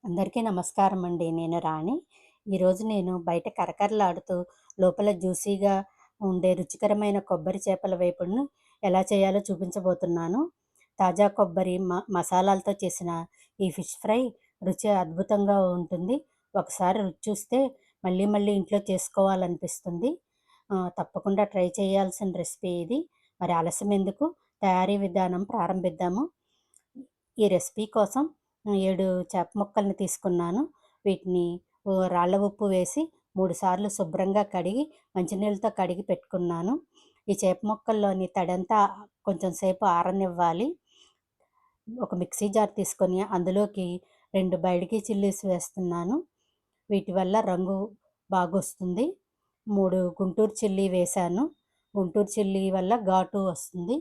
అందరికీ నమస్కారం అండి. నేను రాణి. ఈరోజు నేను బయట కరకరలాడుతూ, లోపల జ్యూసీగా ఉండే రుచికరమైన కొబ్బరి చేపల వేపుడును ఎలా చేయాలో చూపించబోతున్నాను. తాజా కొబ్బరి, మసాలాలతో చేసిన ఈ ఫిష్ ఫ్రై రుచి అద్భుతంగా ఉంటుంది. ఒకసారి రుచి చూస్తే మళ్ళీ మళ్ళీ ఇంట్లో చేసుకోవాలనిపిస్తుంది. తప్పకుండా ట్రై చేయాల్సిన రెసిపీ ఇది. మరి ఆలస్యం ఎందుకు? తయారీ విధానం ప్రారంభిద్దాము. ఈ రెసిపీ కోసం 7 చేప ముక్కల్ని తీసుకున్నాను. వీటిని రాళ్ళ ఉప్పు వేసి 3 సార్లు శుభ్రంగా కడిగి మంచినీళ్ళతో కడిగి పెట్టుకున్నాను. ఈ చేప ముక్కల్లోని తడంతా కొంచెం సేపు ఆరనివ్వాలి. ఒక మిక్సీ జార్ తీసుకొని అందులోకి 2 బైడికి చిల్లీస్ వేస్తున్నాను. వీటి వల్ల రంగు బాగొస్తుంది. 3 గుంటూరు చిల్లీ వేశాను. గుంటూరు చిల్లీ వల్ల ఘాటు వస్తుంది.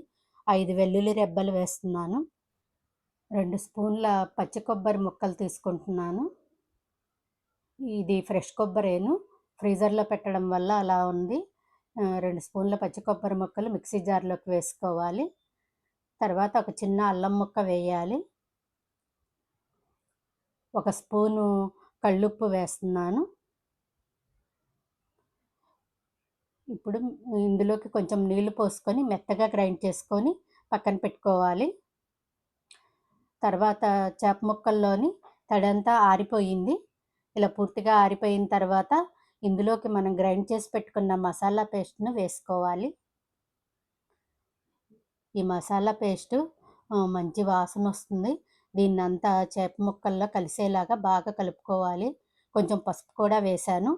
5 వెల్లుల్లి రెబ్బలు వేస్తున్నాను. 2 స్పూన్ల పచ్చి కొబ్బరి ముక్కలు తీసుకుంటున్నాను. ఇది ఫ్రెష్ కొబ్బరేను. ఫ్రీజర్‌లో పెట్టడం వల్ల అలా ఉంది. 2 స్పూన్ల పచ్చి కొబ్బరి ముక్కలు మిక్సీ జార్‌లోకి వేసుకోవాలి. తర్వాత ఒక చిన్న అల్లం ముక్క వేయాలి. 1 స్పూను కల్లుప్పు వేస్తున్నాను. ఇప్పుడు ఇందులోకి కొంచెం నీళ్లు పోసుకొని మెత్తగా గ్రైండ్ చేసుకొని పక్కన పెట్టుకోవాలి. తర్వాత చేప ముక్కల్లోని తడంతా ఆరిపోయింది. ఇలా పూర్తిగా ఆరిపోయిన తర్వాత ఇందులోకి మనం గ్రైండ్ చేసి పెట్టుకున్న మసాలా పేస్ట్‌ను వేసుకోవాలి. ఈ మసాలా పేస్టు మంచి వాసనొస్తుంది. దీన్నంతా చేప ముక్కల్లో కలిసేలాగా బాగా కలుపుకోవాలి. కొంచెం పసుపు కూడా వేశాను.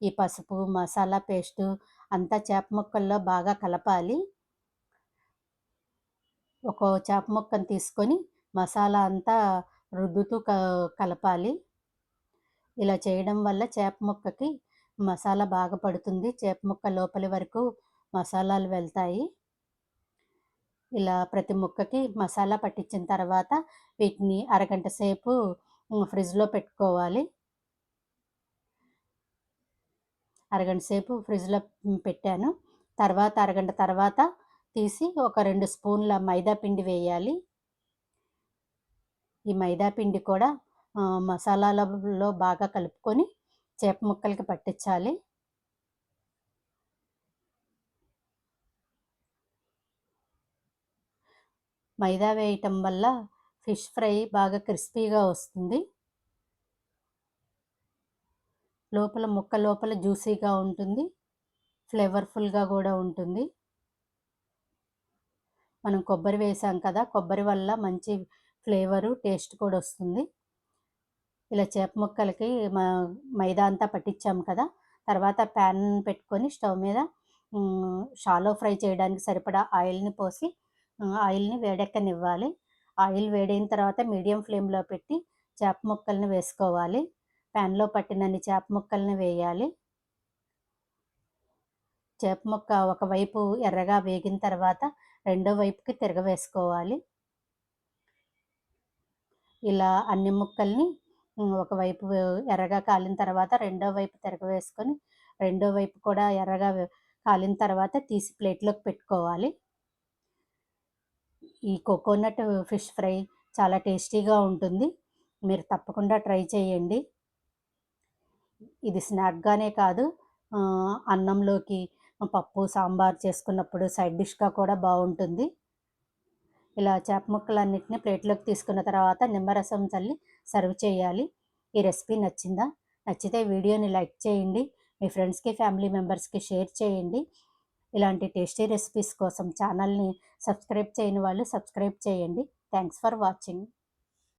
ఈ పసుపు, మసాలా పేస్టు అంతా చేప ముక్కల్లో బాగా కలపాలి. ఒక్కో చేప ముక్కను తీసుకొని మసాలా అంతా రుద్దుతూ కలపాలి. ఇలా చేయడం వల్ల చేప ముక్కకి మసాలా బాగా పడుతుంది. చేప ముక్క లోపలి వరకు మసాలాలు వెళ్తాయి. ఇలా ప్రతి ముక్కకి మసాలా పట్టించిన తర్వాత వీటిని అరగంట సేపు ఫ్రిడ్జ్‌లో పెట్టుకోవాలి. అరగంట సేపు ఫ్రిడ్జ్‌లో పెట్టాను. తర్వాత అరగంట తర్వాత తీసి ఒక 2 స్పూన్ల మైదా పిండి వేయాలి. ఈ మైదా పిండి కూడా మసాలాలలో బాగా కలుపుకొని చేప ముక్కలకి పట్టించాలి. మైదా వేయటం వల్ల ఫిష్ ఫ్రై బాగా క్రిస్పీగా వస్తుంది. ముక్క లోపల జ్యూసీగా ఉంటుంది. ఫ్లేవర్‌ఫుల్‌గా కూడా ఉంటుంది. మనం కొబ్బరి వేసాం కదా! కొబ్బరి వల్ల మంచి ఫ్లేవరు, టేస్ట్ కూడా వస్తుంది. ఇలా చేప ముక్కలకి మైదా అంతా పట్టించాం కదా! తర్వాత ప్యాన్ పెట్టుకొని స్టవ్ మీద షాలో ఫ్రై చేయడానికి సరిపడా ఆయిల్‌ని పోసి ఆయిల్‌ని వేడెక్కనివ్వాలి. ఆయిల్ వేడైన తర్వాత మీడియం ఫ్లేమ్‌లో పెట్టి చేప ముక్కల్ని వేసుకోవాలి. ప్యాన్‌లో పట్టినన్ని చేప ముక్కల్ని వేయాలి. చేప ముక్క ఒకవైపు ఎర్రగా వేగిన తర్వాత రెండో వైపుకి తిరగవేసుకోవాలి. ఇలా అన్ని ముక్కల్ని ఒకవైపు ఎర్రగా కాలిన తర్వాత రెండో వైపు తిరగవేసుకొని, రెండో వైపు కూడా ఎర్రగా కాలిన తర్వాత తీసి ప్లేట్‌లోకి పెట్టుకోవాలి. ఈ కోకోనట్ ఫిష్ ఫ్రై చాలా టేస్టీగా ఉంటుంది. మీరు తప్పకుండా ట్రై చేయండి. ఇది స్నాక్‌గానే కాదు, అన్నంలోకి పప్పు, సాంబార్ చేసుకున్నప్పుడు సైడ్ డిష్‌గా కూడా బావుంటుంది. ఇలా చేప ముక్కలన్నిటిని ప్లేట్‌లోకి తీసుకున్న తర్వాత నిమ్మరసం చల్లి సర్వ్ చేయాలి. ఈ రెసిపీ నచ్చిందా? నచ్చితే వీడియోని లైక్ చేయండి. మీ ఫ్రెండ్స్‌కి, ఫ్యామిలీ మెంబర్స్‌కి షేర్ చేయండి. ఇలాంటి టేస్టీ రెసిపీస్ కోసం ఛానల్‌ని సబ్స్క్రైబ్ చేయని వాళ్ళు సబ్స్క్రైబ్ చేయండి. Thanks for watching.